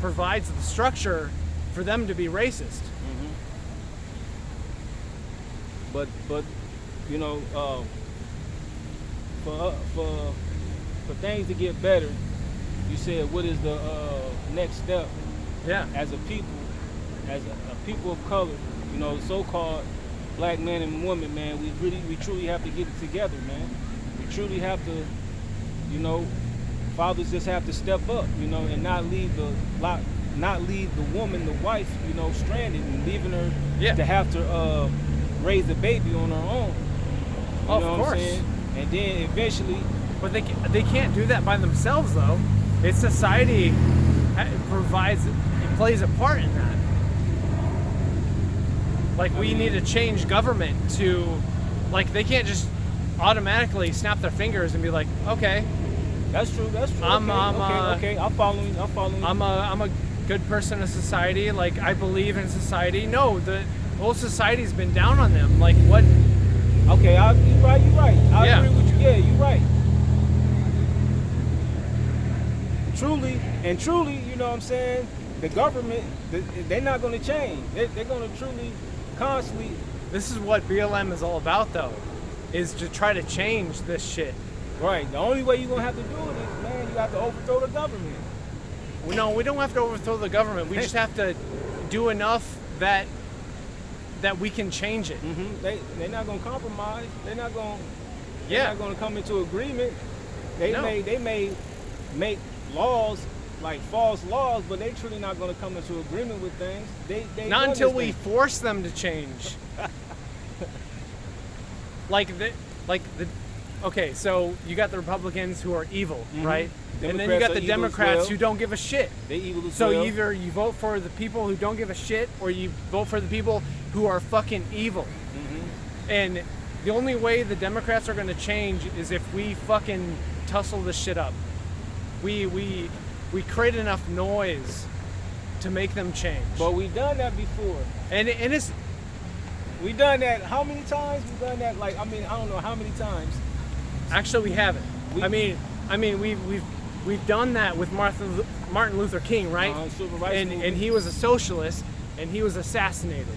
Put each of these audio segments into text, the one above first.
provides the structure for them to be racist. Mm-hmm. But you know, for things to get better, you said, what is the next step? Yeah. As a people, as a people of color, you know, so-called black men and women, man, we truly have to get it together, man. We truly have to, you know, fathers just have to step up, you know, and not leave the woman, the wife, you know, stranded and leaving her to have to raise the baby on her own. You know of course. what I'm saying? And then eventually, but they can't do that by themselves, though. It's society plays a part in that. Like, we need to change government to, like, they can't just automatically snap their fingers and be like, okay. That's true. Okay. I'm following. I'm a good person in society. Like, I believe in society. No, the whole society's been down on them. Like, what? Okay, you're right. I agree with you. Yeah, you're right. Truly, you know what I'm saying? The government, they're not going to change. They're going to truly, constantly. This is what BLM is all about, though, is to try to change this shit. Right. The only way you're going to have to do it is, man, you have to overthrow the government. No, we don't have to overthrow the government. We just have to do enough that we can change it. Mm-hmm. They're not going to compromise. They're not going to come into agreement. They may make laws, like false laws, but they truly not going to come into agreement with things. They not until we force them to change. Okay, so you got the Republicans who are evil, right? And then you got the Democrats who don't give a shit. They evil as so well. Either you vote for the people who don't give a shit, or you vote for the people who are fucking evil. Mm-hmm. And the only way the Democrats are going to change is if we fucking tussle this shit up. We create enough noise to make them change. But we done that before. And it's... We done that how many times? We done that, like, I don't know how many times. Actually, we haven't. We've done that with Martin Luther King, right? Civil rights movement. And he was a socialist, and he was assassinated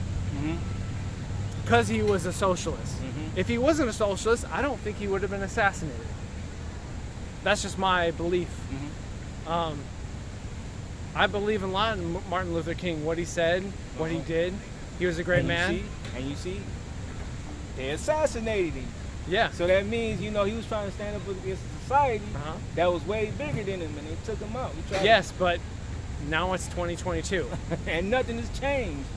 because he was a socialist. If he wasn't a socialist, I don't think he would have been assassinated. That's just my belief. I believe in a lot of Martin Luther King, what he said, what he did. He was a great man. And you see, they assassinated him. Yeah. So that means, you know, he was trying to stand up against a society that was way bigger than him, and they took him out. Yes, but now it's 2022. And nothing has changed.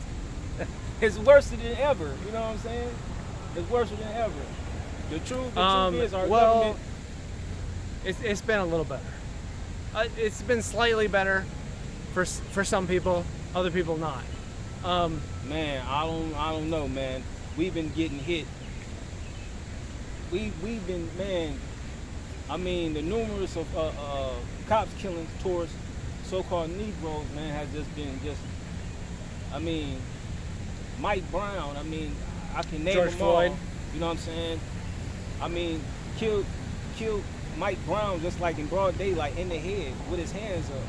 It's worse than ever. You know what I'm saying? It's worse than ever. The truth is our government. It's been a little better. It's been slightly better for some people, other people not. Man, I don't know, man. We've been getting hit. We've been, man. I mean, the numerous of cops killings towards so-called Negroes, man, has just been I mean, Mike Brown. I mean, I can name George them Floyd. all. You know what I'm saying? I mean, killed Mike Brown just like in broad daylight in the head with his hands up.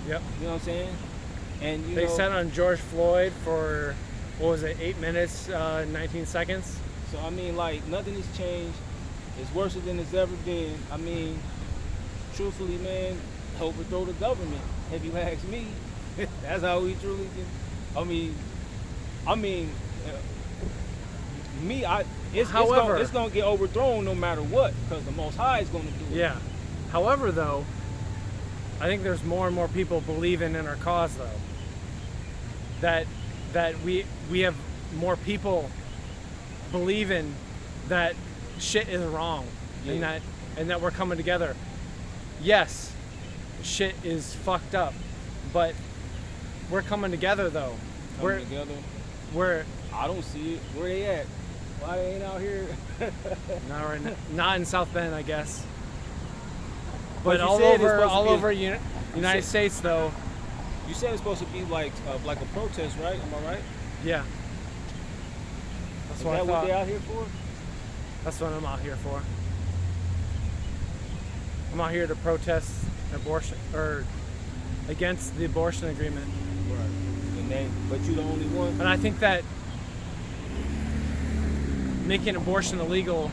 Yep. You know what I'm saying? And they sat on George Floyd for, what was it, 8 minutes, 19 seconds? So, I mean, like, nothing has changed. It's worse than it's ever been. I mean, truthfully, man, overthrow the government, if you ask me. That's how we truly can. It's going to get overthrown no matter what, because the Most High is going to do it. Yeah. However, though, I think there's more and more people believing in our cause, though. That we have more people believing that shit is wrong, and that we're coming together. Yes, shit is fucked up, but we're coming together, though. We're I don't see it. Where they at? Why they ain't out here? Not right now. Not in South Bend, I guess. But all over United States, though. You said it's supposed to be like a protest, right? Am I right? Yeah. Is that what they're out here for? That's what I'm out here for. I'm out here to protest abortion, or against the abortion agreement. Right. But you're the only one. And I think that making abortion illegal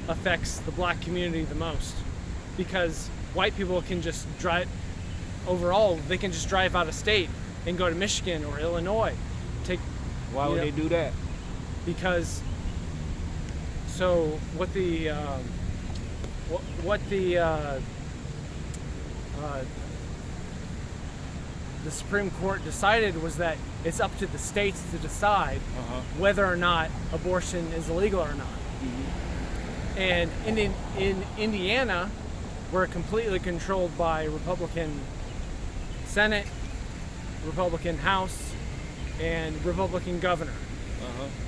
affects the black community the most, because white people can just drive, overall, they can just drive out of state and go to Michigan or Illinois. Why would they do that? Because, so what the Supreme Court decided was that it's up to the states to decide whether or not abortion is illegal or not. And in Indiana, we're completely controlled by Republican Senate, Republican House, and Republican governor.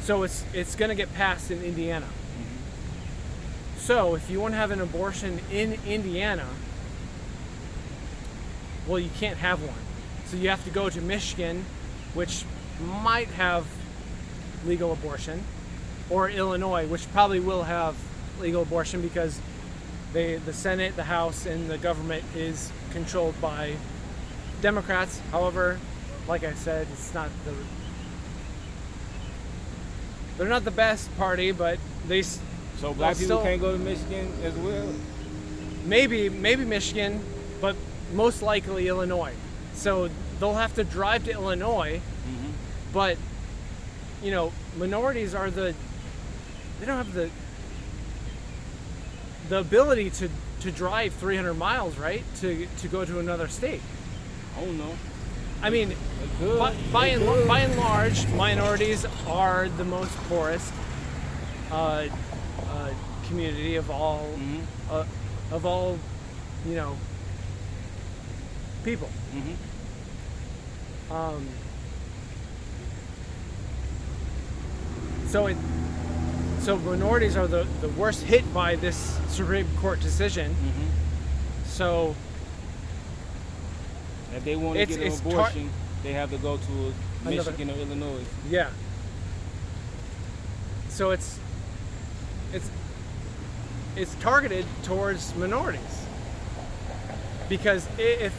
So it's going to get passed in Indiana. So if you want to have an abortion in Indiana, well, you can't have one. So you have to go to Michigan, which might have legal abortion, or Illinois, which probably will have legal abortion because the Senate, the House, and the government is controlled by Democrats. However, like I said, they're not the best party, but so black people can't go to Michigan as well? Maybe Michigan, but most likely Illinois. So they'll have to drive to Illinois, but minorities they don't have the ability to drive 300 miles, right? To go to another state. I don't know. I mean, by and large, minorities are the most poorest community of all people. So minorities are the worst hit by this Supreme Court decision. So if they want to get an abortion, they have to go to Michigan or Illinois. Yeah. So it's targeted towards minorities, because if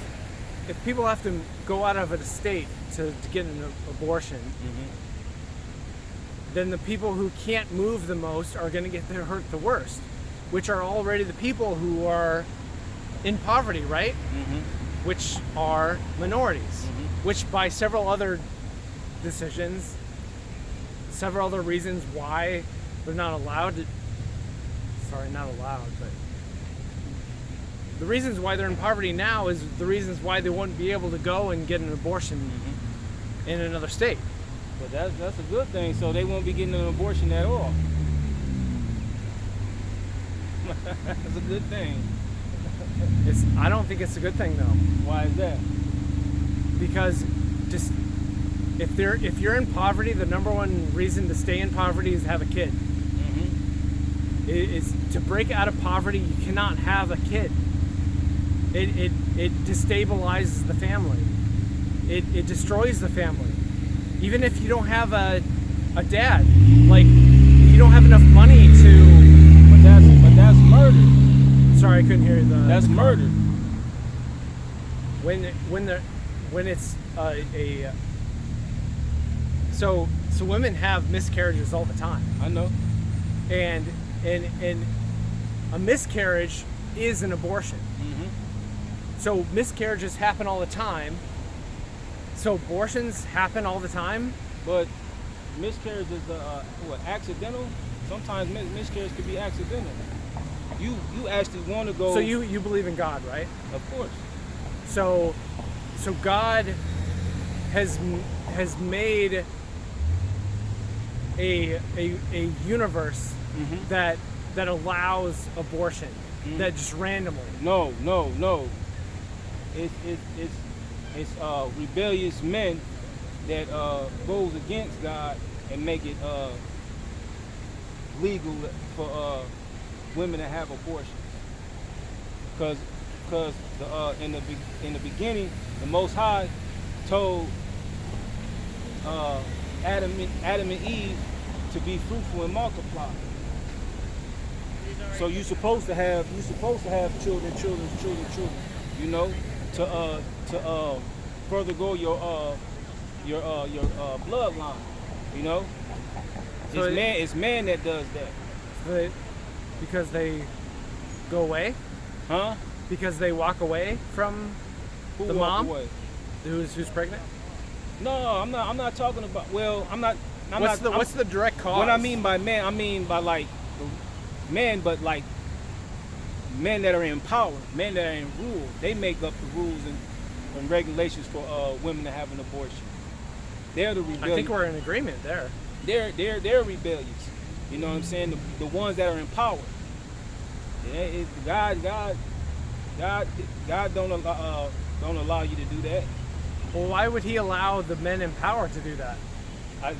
people have to go out of a state to get an abortion, then the people who can't move the most are going to get hurt the worst, which are already the people who are in poverty, right? Which are minorities, which by several other decisions, several other reasons why they're not allowed to, but the reasons why they're in poverty now is the reasons why they wouldn't be able to go and get an abortion in another state. But that's a good thing, so they won't be getting an abortion at all. That's a good thing. I don't think it's a good thing though. Why is that? Because just if you're in poverty, the number one reason to stay in poverty is to have a kid. It's to break out of poverty. You cannot have a kid. It destabilizes the family. It destroys the family. Even if you don't have a dad, like you don't have enough money to. But that's murder. Sorry, I couldn't hear the. That's murder. When it's so women have miscarriages all the time. I know. And a miscarriage is an abortion. So miscarriages happen all the time. So abortions happen all the time. But miscarriage is accidental. Sometimes miscarriage could be accidental. You actually want to go. So you believe in God, right? Of course. So God has made a universe that allows abortion, that just randomly. No. It's rebellious men that goes against God and make it legal for women to have abortions. Because in the beginning, the Most High told Adam and Eve to be fruitful and multiply. So you're supposed to have children, you know, to further go your bloodline. You know, So it's man that does that, they, because they go away, huh? because they walk away from Who the walk mom away? who's pregnant. No, I'm not. I'm not talking about. Well, I'm not. I'm What's not. the direct cause? What I mean by man, I mean by like men, but like men that are in power, men that are in rule. They make up the rules and regulations for women to have an abortion. They're the rebellious. I think we're in agreement there. They're rebellious. You know what I'm saying? The ones that are in power. God don't allow you to do that. Well, why would he allow the men in power to do that?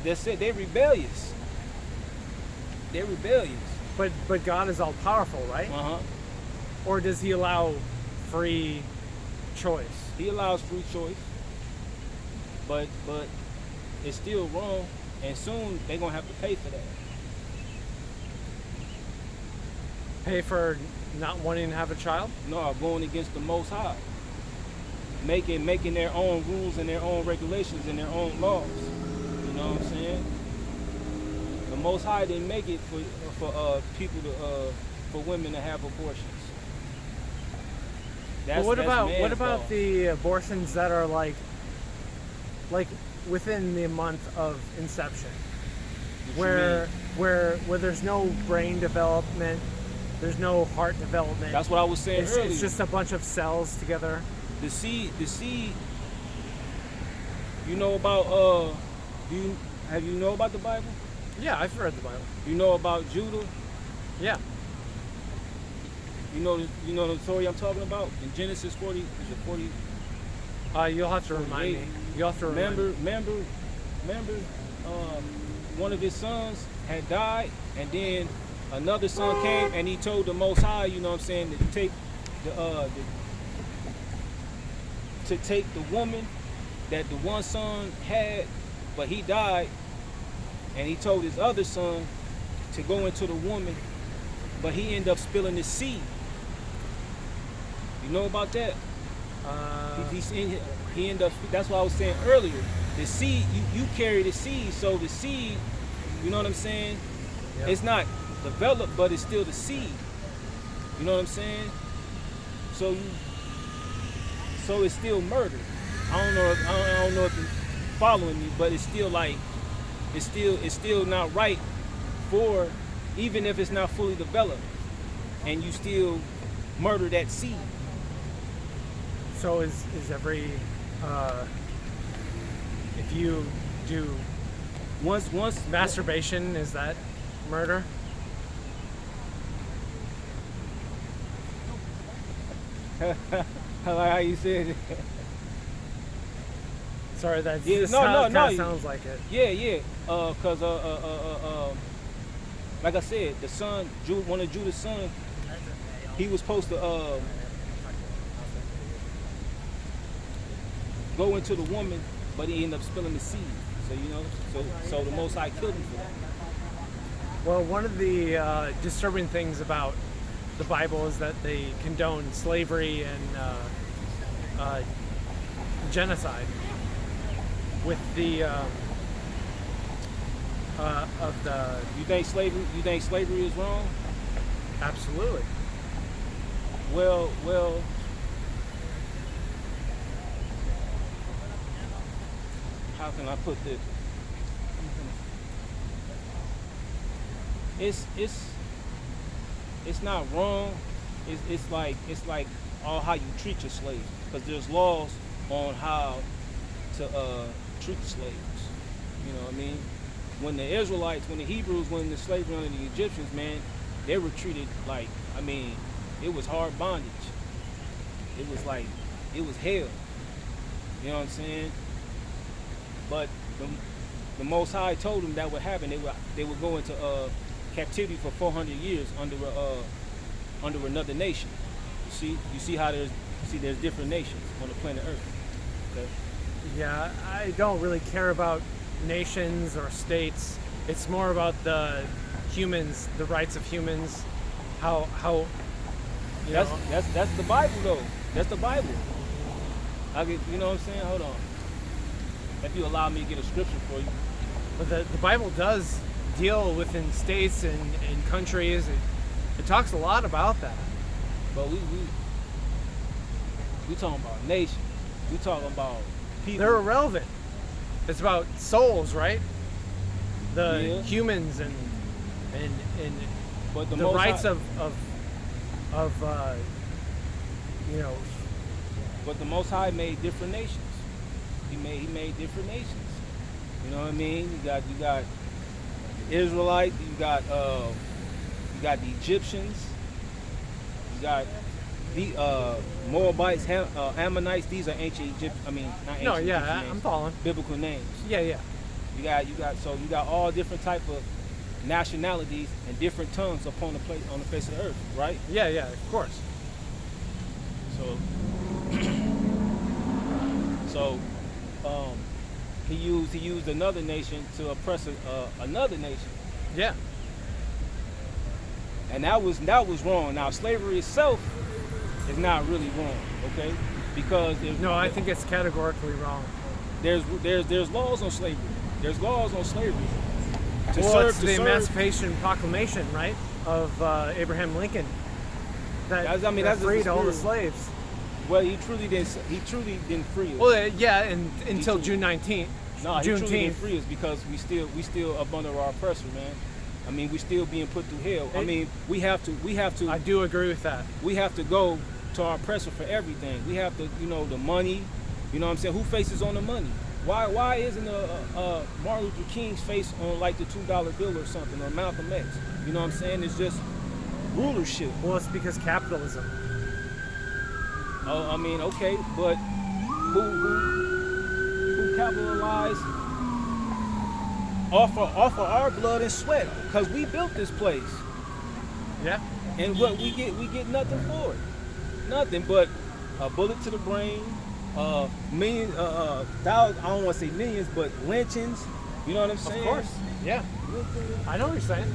That's it. They're rebellious. They're rebellious. But God is all powerful, right? Uh huh. Or does he allow free choice? He allows free choice, but it's still wrong, and soon they're gonna have to pay for that. Pay for not wanting to have a child? No, going against the Most High, making their own rules and their own regulations and their own laws. You know what I'm saying? The Most High didn't make it for people to for women to have abortions. But what about man's the abortions that are like within the month of inception, where there's no brain development, there's no heart development. That's what I was saying earlier. It's just a bunch of cells together. The seed. You know about have you know about the Bible? Yeah, I've read the Bible. You know about Judah? Yeah. You know the story I'm talking about in Genesis 40. Is it 40? You'll have to remind me. You'll have to remember. One of his sons had died, and then another son came, and he told the Most High, you know what I'm saying, to take the woman that the one son had, but he died, and he told his other son to go into the woman, but he ended up spilling his seed. You know about that? He ended up. That's what I was saying earlier. The seed, you carry the seed, so the seed, you know what I'm saying? Yeah. It's not developed, but it's still the seed. You know what I'm saying? So it's still murder. I don't know if you're following me, but it's still like it's still not right for, even if it's not fully developed, and you still murder that seed. So is every if you do once masturbation, is that murder? I like how you said it. Sorry, that sounds like it. Yeah. Cause like I said, the son, one of Judah's sons, he was supposed to go into the woman, but he ended up spilling the seed. So you know, so the Most High killed him for that. Well, one of the disturbing things about the Bible is that they condone slavery and genocide with the of the. You think slavery is wrong? Absolutely. Well. How can I put this? It's not wrong. It's like all how you treat your slaves, because there's laws on how to treat the slaves. You know what I mean? When the Israelites, when the Hebrews went into slavery under the Egyptians, man, they were treated like, I mean, it was hard bondage. It was like, it was hell. You know what I'm saying? But the Most High told them that would happen. They would go into captivity for 400 years under another nation. You see how there's different nations on the planet Earth. Okay. Yeah, I don't really care about nations or states. It's more about the humans, the rights of humans. How that's the Bible though. That's the Bible. You know what I'm saying? Hold on. If you allow me to get a scripture for you. But the Bible does deal within states and countries. It talks a lot about that. But we talking about nations. We talking about people. They're irrelevant. It's about souls, right? The Yeah. humans and but the Most rights High, of you know. But the Most High made different nations. He made different nations. You know what I mean? You got the Israelites. You got the Egyptians. You got the Moabites, Ammonites. These are ancient Egypt. I mean, not ancient. No, yeah, Egyptian I'm names, following. biblical names. Yeah, yeah. You got all different type of nationalities and different tongues upon the place on the face of the earth, right? Yeah, yeah, of course. So, he used another nation to oppress another nation, Yeah. and that was wrong. Now, slavery itself is not really wrong, okay? Because No, I think it's categorically wrong. there's laws on slavery. There's laws on slavery. It's the Emancipation Proclamation, right, of Abraham Lincoln. That freed all the slaves. Well, he truly didn't free us. Well, yeah, and until He June 19th. No, he truly didn't Juneteenth. free us because we still up under our oppressor, man. I mean, we still being put through hell. I mean, we have to. I do agree with that. We have to go to our oppressor for everything. We have to, the money. You know what I'm saying? Who faces on the money? Why isn't Martin Luther King's face on like the $2 bill or something, or Malcolm X? You know what I'm saying? It's just rulership. Well, it's because capitalism. I mean, okay, but who capitalized off of our blood and sweat? Because we built this place, Yeah. and what we get nothing for it, nothing but a bullet to the brain, million, thousands. I don't want to say millions, but lynchings. You know what I'm saying? Of course. Yeah. I know what you're saying.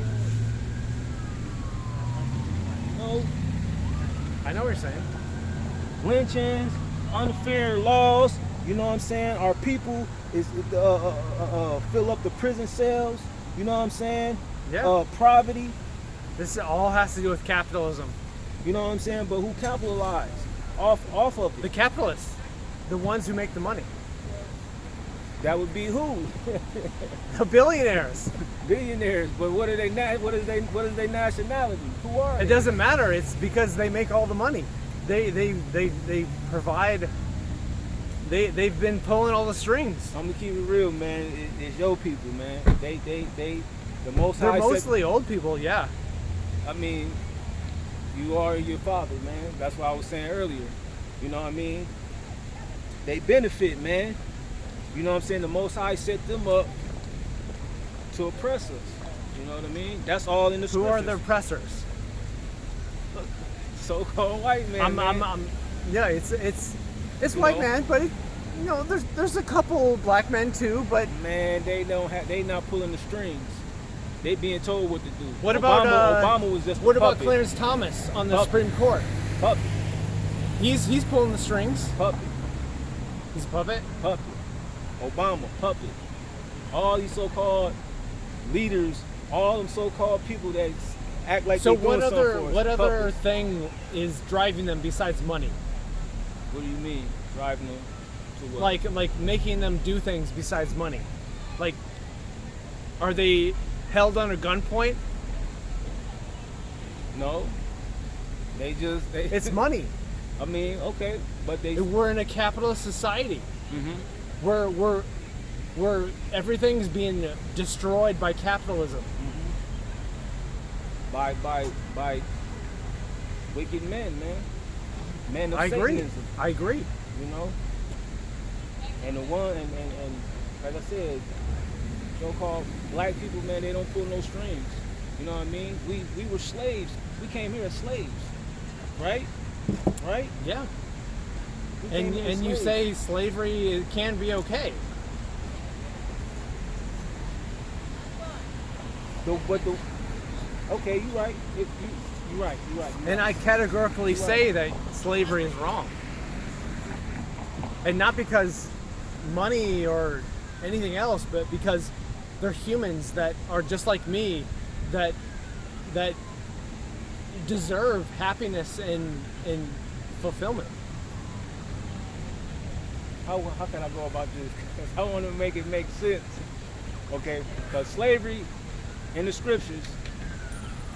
No. I know what you're saying. Lynchings, unfair laws. You know what I'm saying? Our people is fill up the prison cells. You know what I'm saying? Yeah. Poverty. This all has to do with capitalism. You know what I'm saying? But who capitalized off of The it? capitalists, the ones who make the money, That would be who? the billionaires. Billionaires. But what are they? What is their nationality? Who are It they? doesn't matter. It's because they make all the money. They provide. They've been pulling all the strings. I'm gonna keep it real, man. It's your people, man. They the Most They're High said- mostly old people. Yeah. I mean, you are your father, man. That's what I was saying earlier. You know what I mean? They benefit, man. You know what I'm saying? The Most High set them up to oppress us. You know what I mean? That's all in the Who scriptures. are the oppressors? So-called white man. man. Yeah, it's You white know? man, but there's a couple black men too. But Man, they not pulling the strings. They being told what to do. what about Obama was just a what about puppet. Clarence Thomas on the Puppet. Supreme Court? Puppet, He's pulling the strings. puppet, He's a puppet. puppet. Obama, puppet. All these so-called leaders, all them so-called people that act like So they doing something for us. what other Puppets. thing is driving them besides money? What do you mean driving them to what? Like making them do things besides money? Like, are they held under gunpoint? No, they It's money. I mean, okay, but they. We're in a capitalist society. Mhm. Where everything's being destroyed by capitalism. by wicked men, man. Men of I agree. Satanism, I agree. you know. And the one and like I said, so-called black people, man, they don't pull no strings. You know what I mean? We were slaves. We came here as slaves, right? Right? Yeah. We came here as And you slaves. say slavery can be okay. Okay, you're right. You're right. And I categorically Right. say that slavery is wrong. And not because money or anything else, but because they're humans that are just like me, that deserve happiness and fulfillment. How can I go about this? 'Cause I want to make it make sense. Okay, because slavery in the scriptures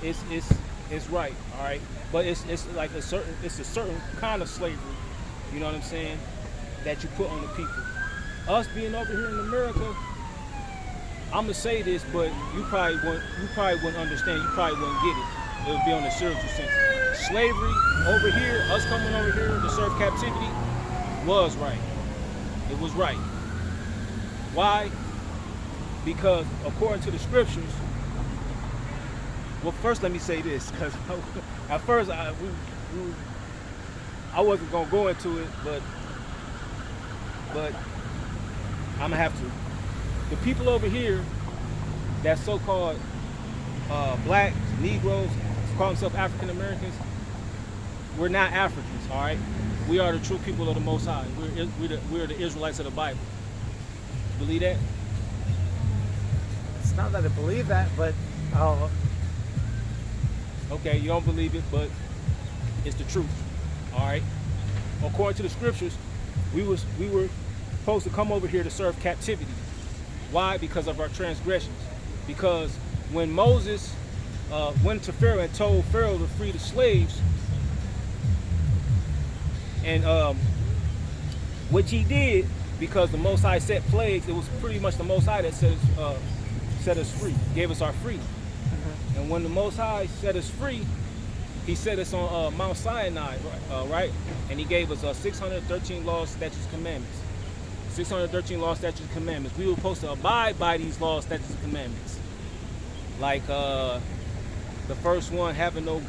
is right, all right, but it's like a certain kind of slavery. You know what I'm saying? That you put on the people. Us being over here in America, I'm gonna say this, but you probably wouldn't understand. You probably wouldn't get it. It would be on the spiritual sense. Slavery over here, us coming over here to serve captivity, was right. It was right. Why? Because according to the scriptures, well, first let me say this, because at first I wasn't gonna go into it, but I'm gonna have to. The people over here, that so-called black Negroes, call themselves African Americans, we're not Africans, all right? We are the true people of the Most High. We're the Israelites of the Bible. Believe that? It's not that I believe that, but I'll... Okay, you don't believe it, but it's the truth, all right? According to the scriptures, we were supposed to come over here to serve captivity. Why? Because of our transgressions. Because when Moses went to Pharaoh and told Pharaoh to free the slaves, and which he did, because the Most High set plagues, it was pretty much the Most High that set us free, gave us our freedom. Mm-hmm. And when the Most High set us free, he set us on Mount Sinai, right? And he gave us 613 laws, statutes, commandments. 613 laws, statutes, commandments. We were supposed to abide by these laws, statutes, and commandments. Like the first one, having no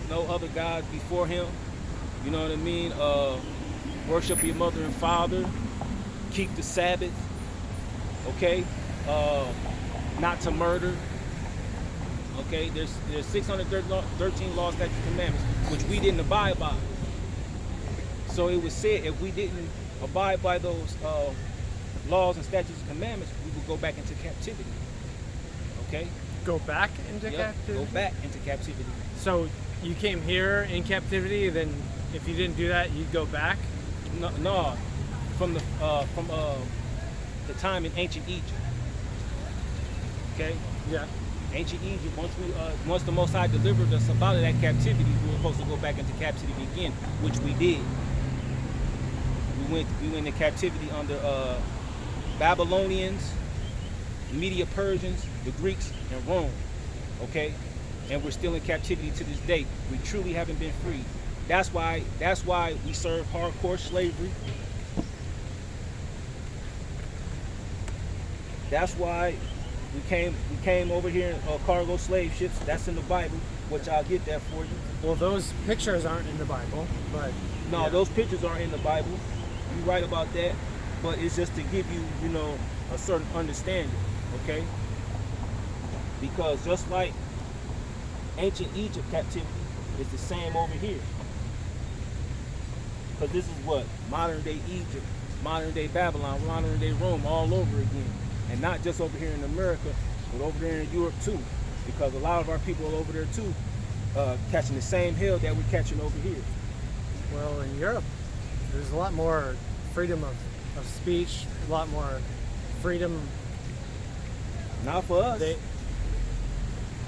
other God before him. You know what I mean? Worship your mother and father. Keep the Sabbath. Okay? Not to murder. Okay? There's 613 laws, statutes, commandments, which we didn't abide by. So it was said if we didn't abide by those laws and statutes and commandments, we would go back into captivity. Okay? Go back into captivity? Go back into captivity. So you came here in captivity, then if you didn't do that, you'd go back? No, from the time in ancient Egypt. Okay? Yeah. Ancient Egypt, once the Most High delivered us out of that captivity, we were supposed to go back into captivity again, which we did. We went into captivity under Babylonians, Media Persians, the Greeks, and Rome. Okay? And we're still in captivity to this day. We truly haven't been freed. That's why we serve hardcore slavery. That's why we came over here in cargo slave ships. That's in the Bible, which I'll get that for you. Well, those pictures aren't in the Bible, but no, yeah. Those pictures aren't in the Bible. You're right about that, but it's just to give you, a certain understanding, okay? Because just like ancient Egypt captivity is the same over here. Because this is what? Modern day Egypt, modern day Babylon, modern day Rome, all over again. And not just over here in America, but over there in Europe too. Because a lot of our people are over there too, catching the same hell that we're catching over here. Well, in Europe, there's a lot more freedom of speech, a lot more freedom. Not for us.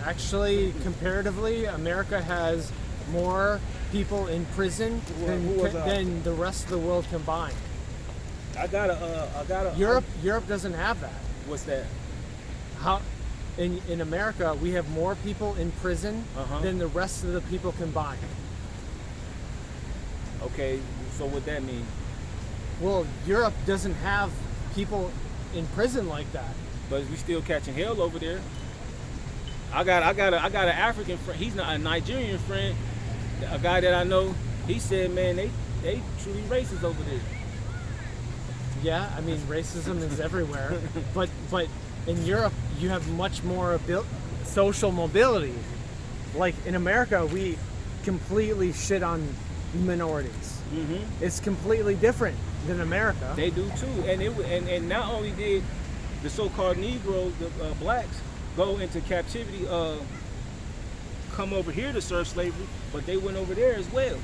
Actually, comparatively, America has more people in prison than the rest of the world combined. I gotta. Europe doesn't have that. What's that? How? In America, we have more people in prison than the rest of the people combined. Okay, so what that mean? Well, Europe doesn't have people in prison like that. But we still catching hell over there. I got an African friend. He's not a Nigerian friend. A guy that I know. He said, man, they truly racist over there. Yeah, I mean, racism is everywhere. But in Europe, you have much more social mobility. Like in America, we completely shit on minorities. Mm-hmm. It's completely different. than America. They do too, and not only did the so-called Negroes, the blacks, go into captivity, come over here to serve slavery, but they went over there as well.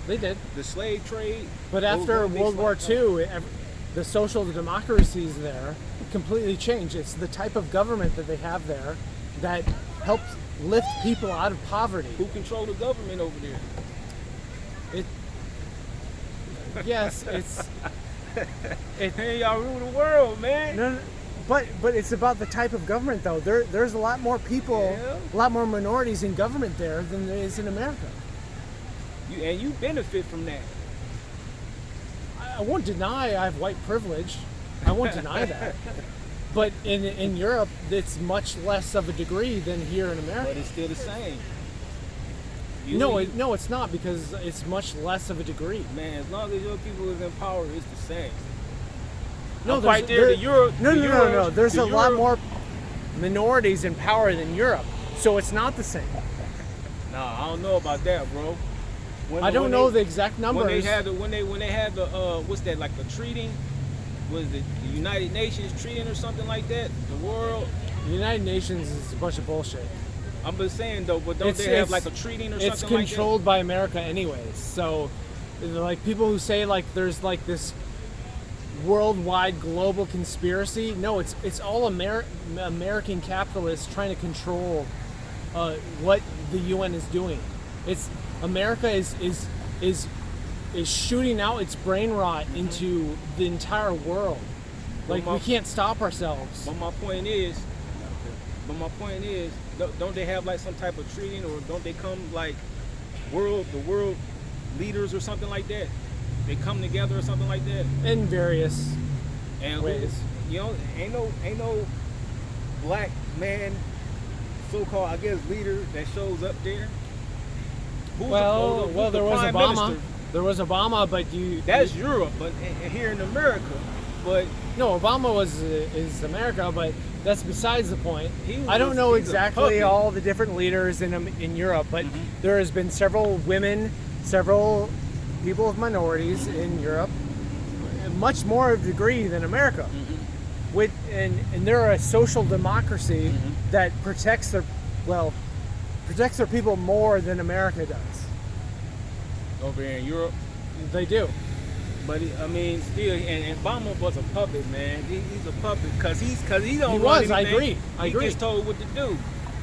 They did. The slave trade. But after World War II, the social democracies there completely changed. It's the type of government that they have there that helps lift people out of poverty. Who control the government over there? Yes, it's. Hey, y'all rule the world, man. No, but it's about the type of government, though. There's a lot more people, a lot more minorities in government there than there is in America. You benefit from that. I won't deny I have white privilege. I won't deny that. But in Europe, it's much less of a degree than here in America. But it's still the same. No, it's not, because it's much less of a degree. Man, as long as your people is in power, it's the same. No, right there. The Euro. No. There's a lot more minorities in power than Europe, so it's not the same. Nah, I don't know about that, bro. I don't know the exact numbers. When they had the what's that, like the treating? Was it the United Nations treating or something like that? The world. The United Nations is a bunch of bullshit. I'm just saying though, but don't they have like a treating or something like that? It's controlled by America anyways. So, like, people who say like there's like this worldwide global conspiracy. No, it's all American capitalists trying to control what the UN is doing. It's America is shooting out its brain rot into the entire world. Like, we can't stop ourselves. But my point is, don't they have like some type of treating, or don't they come like the world leaders or something like that? They come together or something like that in various ways. Ain't no black man, so-called, I guess, leader that shows up there. Who's there was Obama. Minister? There was Obama, but that's Europe, but here in America, but no, Obama is America, but that's besides the point. I don't know exactly all the different leaders in Europe, but there has been several women, several people of minorities in Europe, much more of a degree than America. And they're a social democracy that protects their people more than America does. Over here in Europe, they do. But I mean, still, and Obama was a puppet, man. He's a puppet because he don't. He run was. Anything. I agree. He gets told what to do.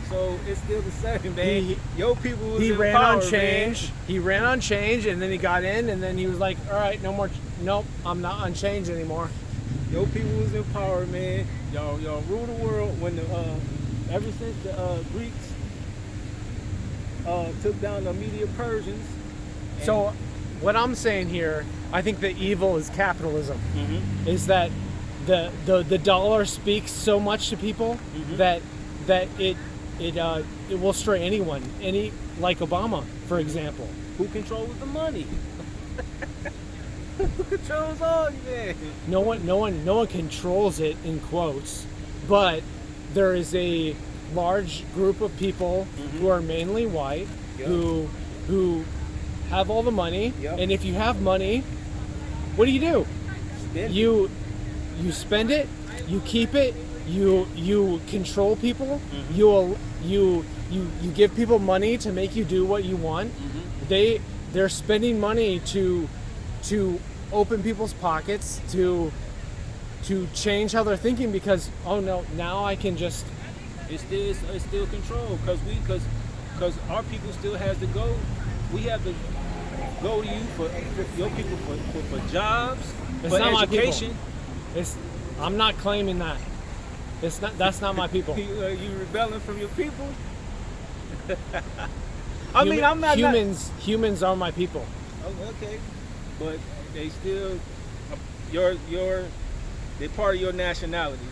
So it's still the same, man. Your people was he in ran power, on change. Man. He ran on change, and then he got in, and then he was like, "All right, no more. Nope, I'm not on change anymore." Your people was in power, man. Y'all rule the world. When ever since the Greeks took down the Media Persians. So, what I'm saying here, I think the evil is capitalism. Is that the dollar speaks so much to people that it will stray anyone, like Obama, for example. Who controls the money? Who controls all that? No one controls it, in quotes, but there is a large group of people who are mainly white who have all the money, and if you have money, what do? You spend it, you keep it, you control people, you give people money to make you do what you want. They're spending money to open people's pockets, to change how they're thinking, because now I can just. It's still control because our people still has to go. We have to go to you for your people for jobs, it's for not education. My people. I'm not claiming that. That's not my people. You rebelling from your people? I'm not. Humans are my people. Oh, okay, but they still they're part of your nationality.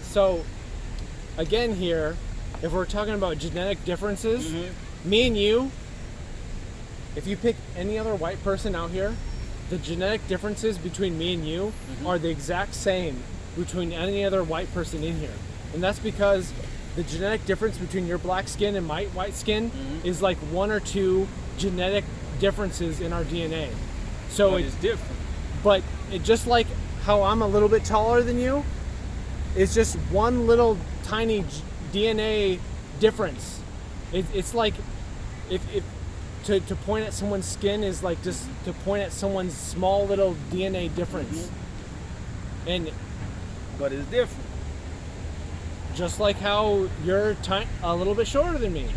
So, again, here, if we're talking about genetic differences, me and you. If you pick any other white person out here, the genetic differences between me and you are the exact same between any other white person in here. And that's because the genetic difference between your black skin and my white skin is like 1 or 2 genetic differences in our DNA. So But it's different. but it, just like how I'm a little bit taller than you, it's just one little tiny DNA difference. It's like if to point at someone's skin is like just to point at someone's small little DNA difference. And But it's different. just like how you're a little bit shorter than me.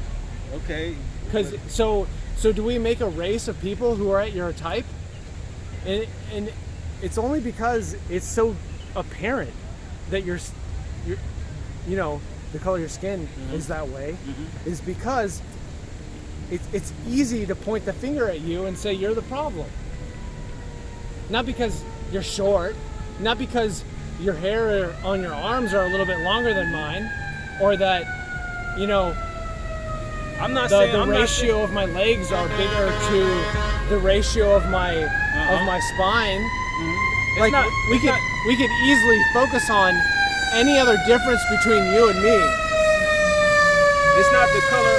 Okay. Because so do we make a race of people who are at your type? And it's only because it's so apparent that you're you know, the color of your skin is that way, is because it's easy to point the finger at you and say you're the problem. Not because you're short, not because your hair on your arms are a little bit longer than mine, or that, you know, I'm not the saying ratio of my legs are bigger to the ratio of my spine. Like we could easily focus on any other difference between you and me. It's not the color.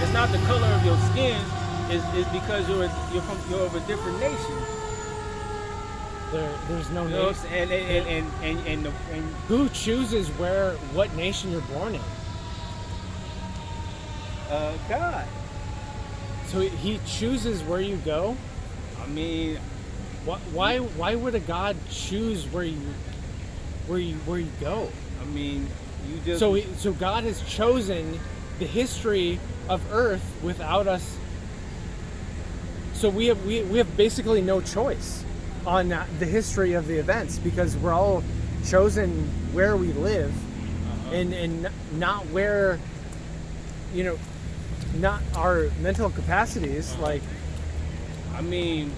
It's not the color of your skin. It's because you're of a different nation. There's no You know what nation. I'm saying? And Who chooses what nation you're born in? God. So he chooses where you go. I mean, Why would a God choose where you go? I mean, you just. So God has chosen the history of Earth without us. So we have basically no choice on the history of the events, because we're all chosen where we live, and not where, you know, not our mental capacities. Like, I mean,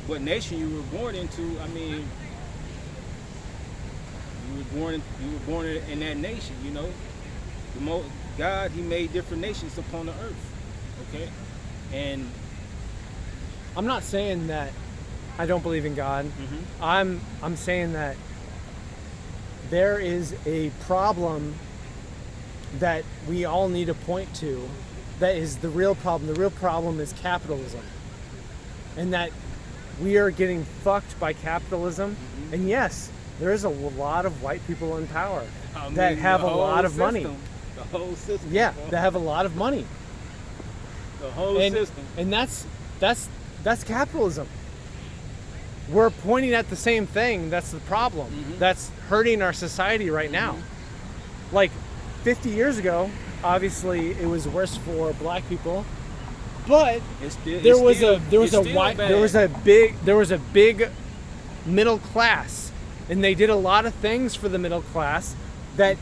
what nation you were born into? I mean, you were born in that nation. You know, God, He made different nations upon the earth. Okay, and I'm not saying that I don't believe in God. I'm saying that there is a problem that we all need to point to, that is the real problem. The real problem is capitalism. And that we are getting fucked by capitalism. And yes, there is a lot of white people in power that have a lot of money. The whole system. Yeah, that have a lot of money. The whole system. And that's capitalism. We're pointing at the same thing. That's the problem. That's hurting our society right now. Like 50 years ago, obviously it was worse for black people, but there was a big middle class, and they did a lot of things for the middle class that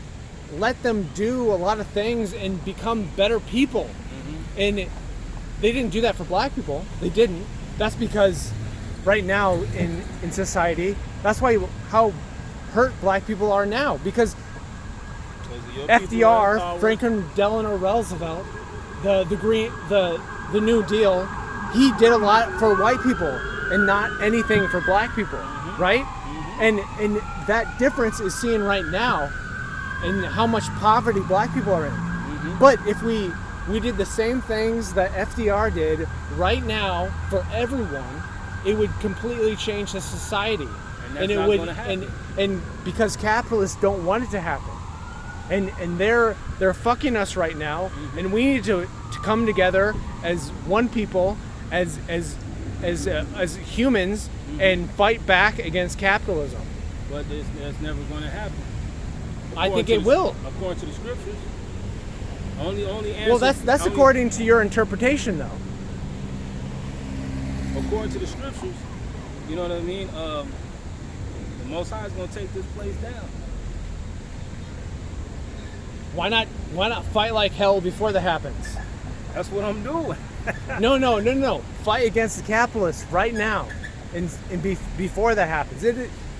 let them do a lot of things and become better people. And they didn't do that for black people. They didn't. That's because right now in society, that's why how hurt black people are now, because FDR, Franklin Delano Roosevelt, the New Deal, he did a lot for white people and not anything for black people, right? And that difference is seen right now in how much poverty black people are in. But if we did the same things that FDR did right now for everyone, it would completely change the society. And it would and because capitalists don't want it to happen. And they're fucking us right now, and we need to come together as one people, as humans, and fight back against capitalism. But that's never going to happen. I think it will. According to the scriptures. Only answer. Well, that's according to your interpretation, though. According to the scriptures, you know what I mean. The Most High is going to take this place down. Why not fight like hell before that happens? That's what I'm doing. No. Fight against the capitalists right now, and before that happens.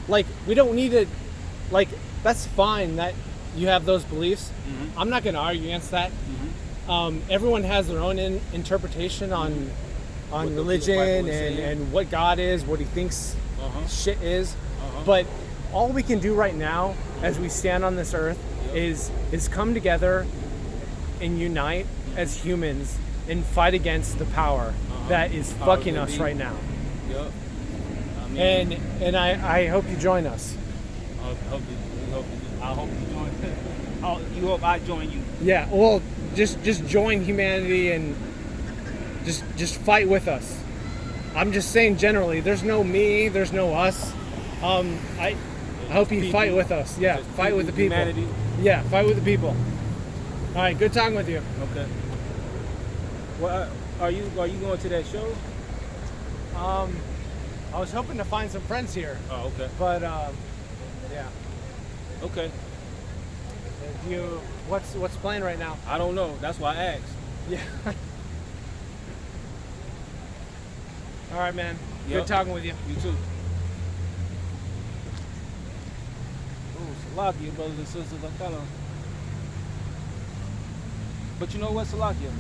Like, we don't need to. Like, that's fine that you have those beliefs. I'm not going to argue against that. Everyone has their own interpretation on religion and what God is, what He thinks shit is. But all we can do right now, as we stand on this earth, is come together and unite as humans and fight against the power that is fucking us right now. Yep. I mean, And I hope you join us. I hope you join. You hope I join you. Yeah, well, just join humanity and just fight with us. I'm just saying generally, there's no me, there's no us. I hope you fight with us. Yeah, fight with the people. Humanity. Yeah, fight with the people. All right, good talking with you. Okay. Well, are you going to that show? I was hoping to find some friends here, Oh, okay. but yeah. Okay. What's playing right now? I don't know. That's why I asked. Yeah. All right, man. Yep. Good talking with you. You too. Oh, Salakia, brothers and sisters. I kind of. But you know what, Salakia?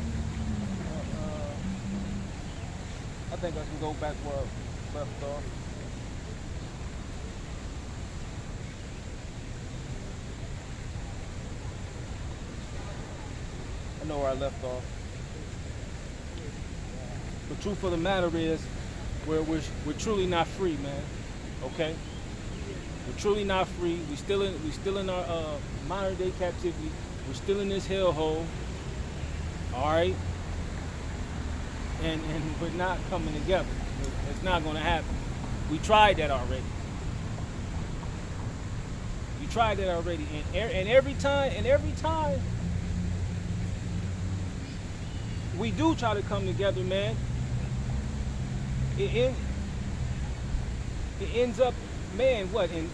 I think I can go back where I left off. I know where I left off. The truth of the matter is, we're truly not free, man. Okay? We're truly not free. We still in our modern day captivity. We're still in this hellhole. All right? And we're not coming together. It's not going to happen. We tried that already. We tried that already, and every time we do try to come together, man, it ends up, man, what? And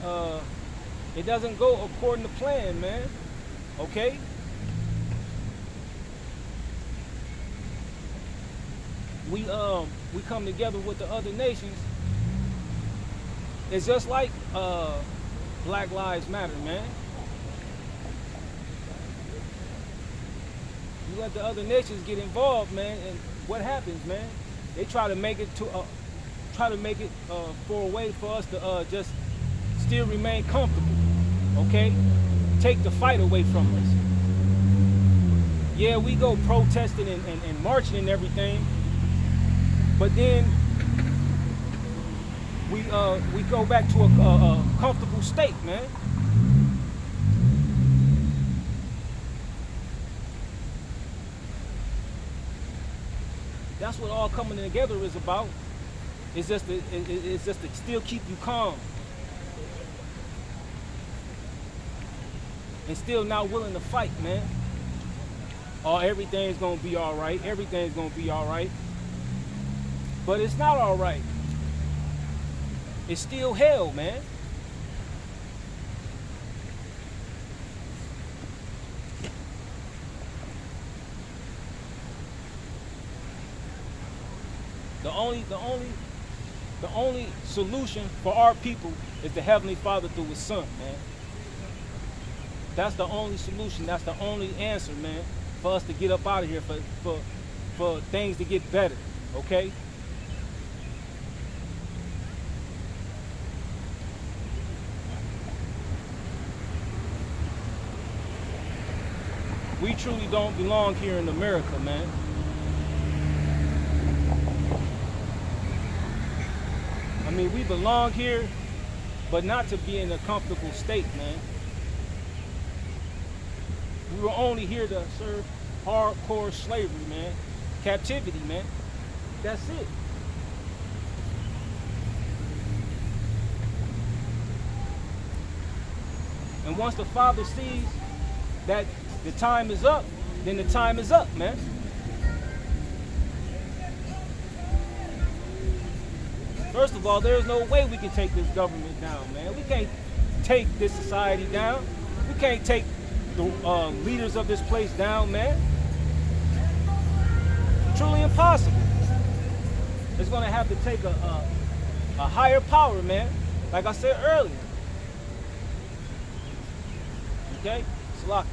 it doesn't go according to plan, man. Okay? We come together with the other nations. It's just like Black Lives Matter, man. You let the other nations get involved, man, and what happens, man? They try to make it for a way for us to just still remain comfortable, okay? Take the fight away from us. Yeah, we go protesting and marching and everything, but then we go back to a comfortable state, man. That's what all coming together is about. It's just to still keep you calm and still not willing to fight, man. Oh, everything's gonna be all right. Everything's gonna be all right. But it's not all right. It's still hell, man. The only solution for our people is the Heavenly Father through His Son, man. That's the only solution. That's the only answer, man, for us to get up out of here, for things to get better, okay? We truly don't belong here in America, man. I mean, we belong here, but not to be in a comfortable state, man. We were only here to serve hardcore slavery, man. Captivity, man. That's it. And once the Father sees that the time is up, then the time is up, man. First of all, there's no way we can take this government down, man. We can't take this society down. We can't take the leaders of this place down, man. Truly impossible. It's gonna have to take a higher power, man. Like I said earlier. Okay? Salakia.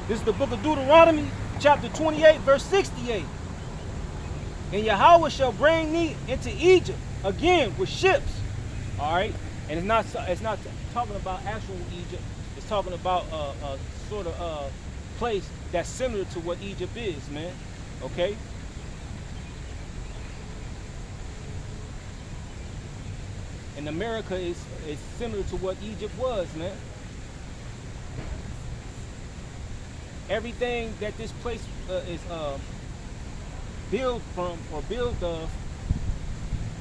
This is the book of Deuteronomy, chapter 28, verse 68. And Yahweh shall bring thee into Egypt again with ships. All right, and it's not talking about actual Egypt. It's talking about a sort of place that's similar to what Egypt is, man. Okay. And America is similar to what Egypt was, man. Everything that this place is built from or built of,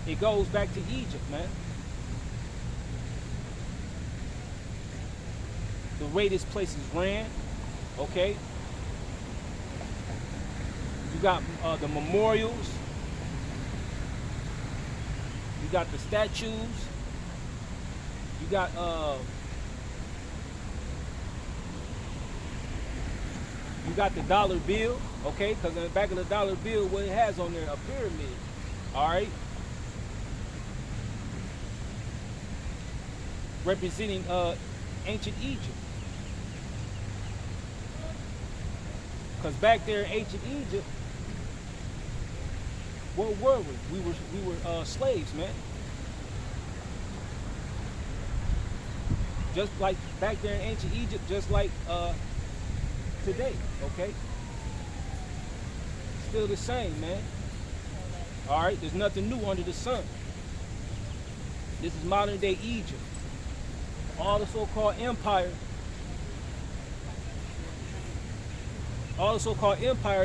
it goes back to Egypt, man. The way this place is ran, okay? You got the memorials. You got the statues. You got the dollar bill, okay? Because in the back of the dollar bill, what it has on there, a pyramid, all right? Representing ancient Egypt. Because back there in ancient Egypt, what were we? We were slaves, man. Just like back there in ancient Egypt, just like today, okay? Still the same, man. All right, there's nothing new under the sun. This is modern day Egypt. All the so-called empires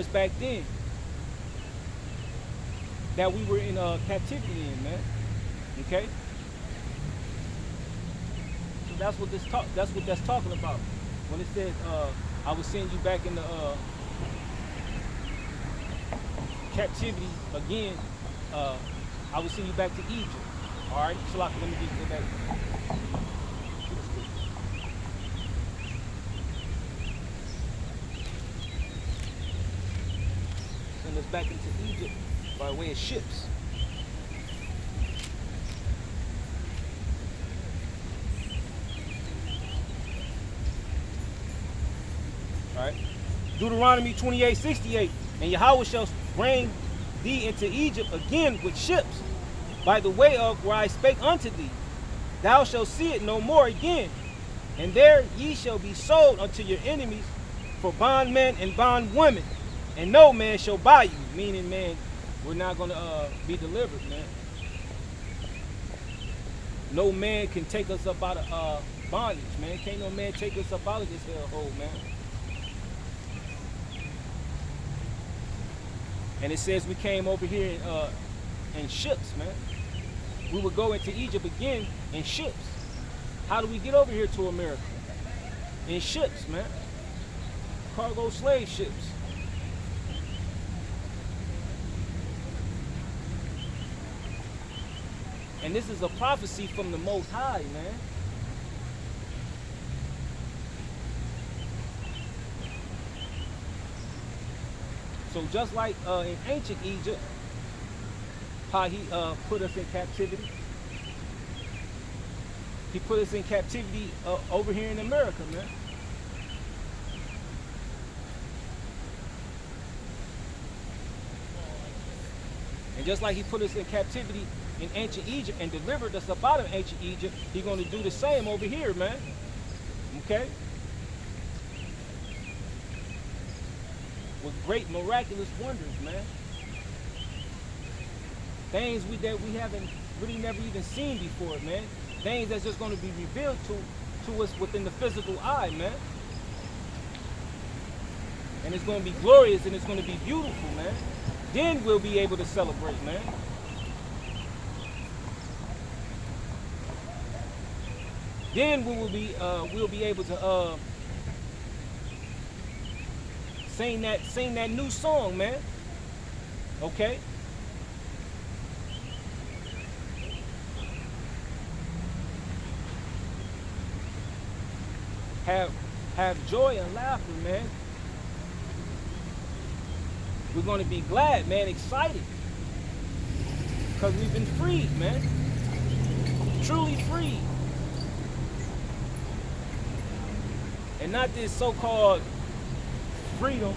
back then that we were in captivity in, man. Okay? So that's what that's talking about. When it says I will send you back into captivity again, I will send you back to Egypt. Alright, Shalaka, let me just go back. Send us back into Egypt by way of ships. Alright. Deuteronomy 28:68. And Yahweh shall bring thee into Egypt again with ships, by the way of where I spake unto thee. Thou shalt see it no more again. And there ye shall be sold unto your enemies for bondmen and bondwomen. And no man shall buy you. Meaning, man, we're not going to be delivered, man. No man can take us up out of bondage, man. Can't no man take us up out of this hellhole, man. And it says we came over here in ships, man. We would go into Egypt again in ships. How do we get over here to America? In ships, man. Cargo slave ships. And this is a prophecy from the Most High, man. So just like in ancient Egypt, how he put us in captivity, he put us in captivity over here in America, man. And just like he put us in captivity in ancient Egypt and delivered us up out of ancient Egypt, he's going to do the same over here, man. Okay? With great miraculous wonders, man. Things that we haven't really never even seen before, man. Things that's just going to be revealed to us within the physical eye, man. And it's going to be glorious and it's going to be beautiful, man. Then we'll be able to celebrate, man. Then we will be we'll be able to sing that new song, man. Okay? Have joy and laughter, man. We're going to be glad, man, excited. Because we've been freed, man. Truly freed. And not this so-called freedom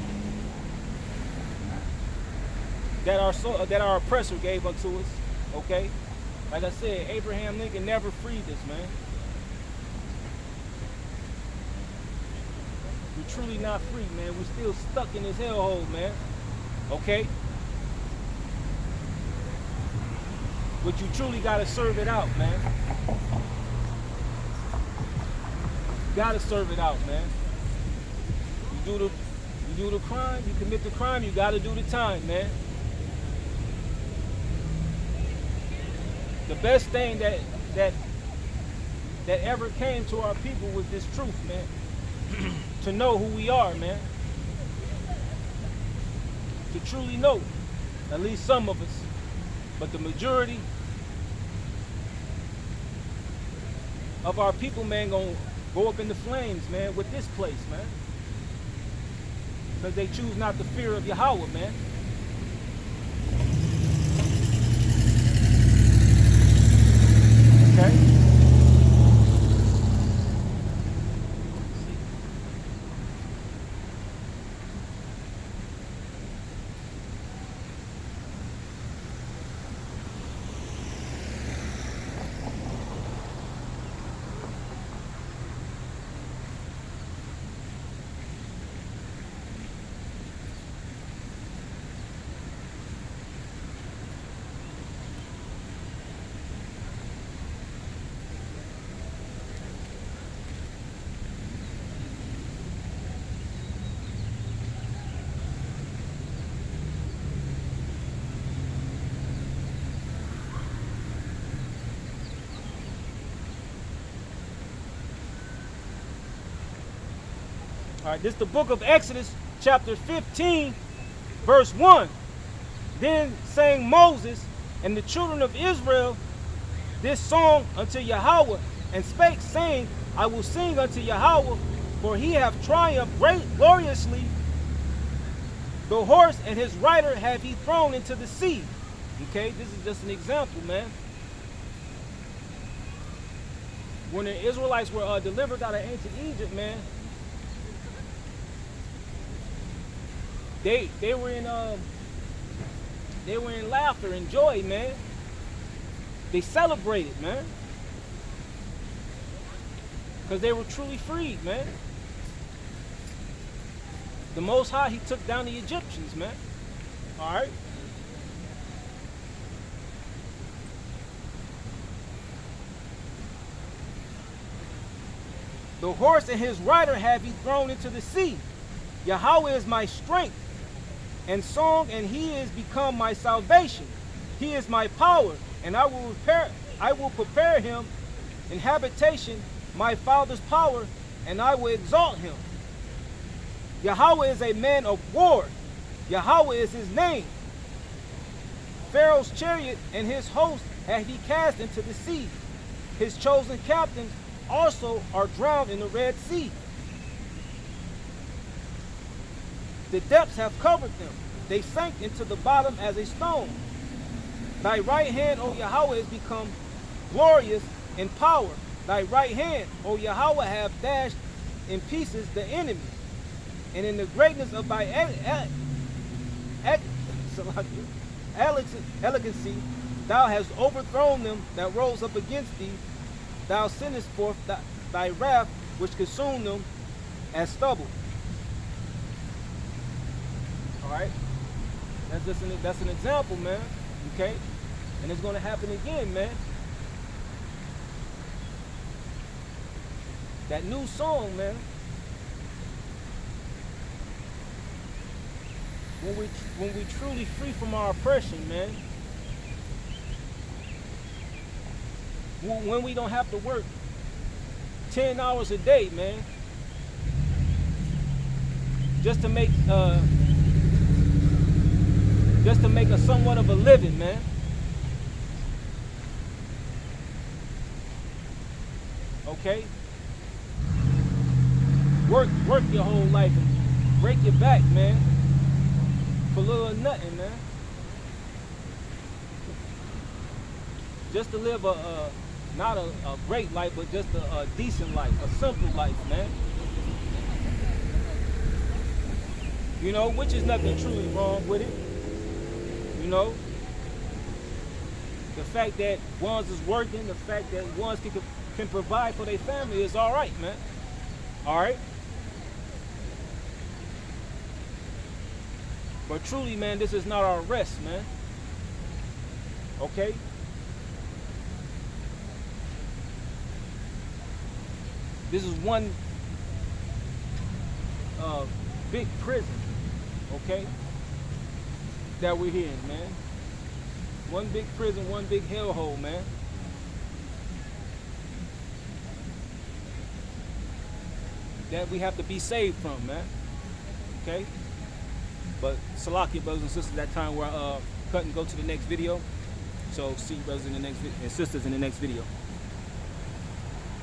that our oppressor gave unto us. Okay, like I said, Abraham Lincoln never freed us, man. We're truly not free, man. We're still stuck in this hellhole, man. Okay? But you truly gotta serve it out, man. You gotta serve it out, man. You do the crime, you commit the crime, you gotta do the time, man. The best thing that ever came to our people was this truth, man. To know who we are, man. To truly know, at least some of us, but the majority of our people, man, gonna go up in the flames, man, with this place, man. Because they choose not the fear of Yahweh, man. Okay? All right, this is the book of Exodus, chapter 15, verse 1. Then sang Moses and the children of Israel this song unto Yahweh, and spake, saying, I will sing unto Yahweh, for he hath triumphed gloriously. The horse and his rider have he thrown into the sea. Okay, this is just an example, man. When the Israelites were delivered out of ancient Egypt, man, they were in laughter and joy, man. They celebrated, man, because they were truly freed, man. The Most High, he took down the Egyptians, man. All right. The horse and his rider have he thrown into the sea. Yahweh is my strength and song, and he is become my salvation. He is my power, and I will prepare him in habitation, my father's power, and I will exalt him. Yahweh is a man of war. Yahweh is his name. Pharaoh's chariot and his host hath he cast into the sea. His chosen captains also are drowned in the Red Sea. The depths have covered them. They sank into the bottom as a stone. Thy right hand, O Yahweh, is become glorious in power. Thy right hand, O Yahweh, have dashed in pieces the enemy. And in the greatness of thy elegancy, thou hast overthrown them that rose up against thee. Thou sendest forth thy wrath, which consumed them as stubble. All right, that's an example, man. Okay, and it's going to happen again, man. That new song, man. When we truly free from our oppression, man. When we don't have to work 10 hours a day, man, just to make a somewhat of a living, man. Okay? Work your whole life and break your back, man, for little or nothing, man. Just to live not a great life, but just a decent life, a simple life, man. You know, which is nothing truly wrong with it. You know, the fact that ones is working, the fact that ones can provide for their family is all right, man. All right. But truly, man, this is not our rest, man. Okay? This is one big prison, okay, that we're here in, man. One big prison, one big hellhole, man. That we have to be saved from, man. Okay? But Salakia, brothers and sisters, that time we're cut and go to the next video. So see you brothers in the next and sisters in the next video.